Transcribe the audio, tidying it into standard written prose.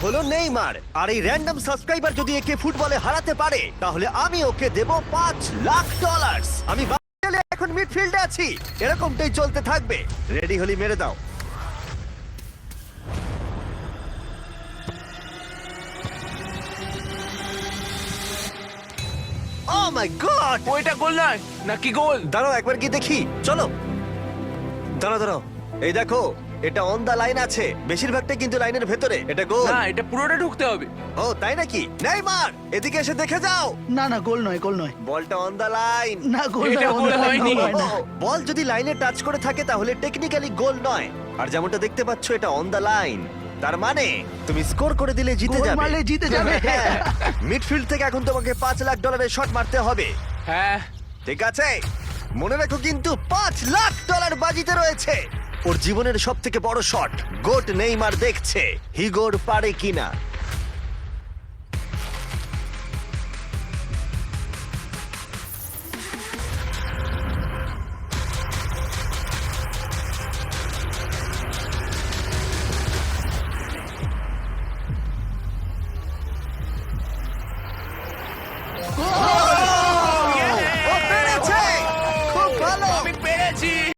হলো নেইমার, আর এই random subscriber যদি একে ফুটবলে হারাতে পারে তাহলে আমি ওকে দেব $5 লাখ। আমি বাংলাদেশে এখন মিডফিল্ডে আছি, এরকমটাই চলতে থাকবে। রেডি হলি মেরে দাও। ও মাই গড! ওইটা গোল নয় নাকি গোল? দাঁড়াও একবার কি দেখি, চলো। দাঁড়াও, এই দেখো, এটা অন দা লাইন আছে, বেশিরভাগটা কিন্তু লাইনের ভেতরে। এটা গোল। না, এটা পুরোটা ঢুকতে হবে। ও তাই নাকি? নেইমার, এদিকে এসে দেখে যাও। না না, গোল নয়, গোল নয়। বলটা অন দা লাইন। না, গোল এটা নয়, গোল গোল হয়নি। হয় না। বল যদি লাইনে টাচ করে থাকে তাহলে টেকনিক্যালি গোল নয়, আর যেমনটা দেখতে পাচ্ছ এটা অন দা লাইন। তার মানে তুমি স্কোর করে দিলে জিতে গোল যাবে। মারলে জিতে যাবে। মিডফিল্ড থেকে এখন তোমাকে $5 লাখ শট মারতে হবে। হ্যাঁ, ঠিক আছে, মনে রাখো কিন্তু $5 লাখ বাজিতে রয়েছে। ওর জীবনের সব থেকে বড় শট গোট নেইমার দেখছে হিগোর পারে কিনা।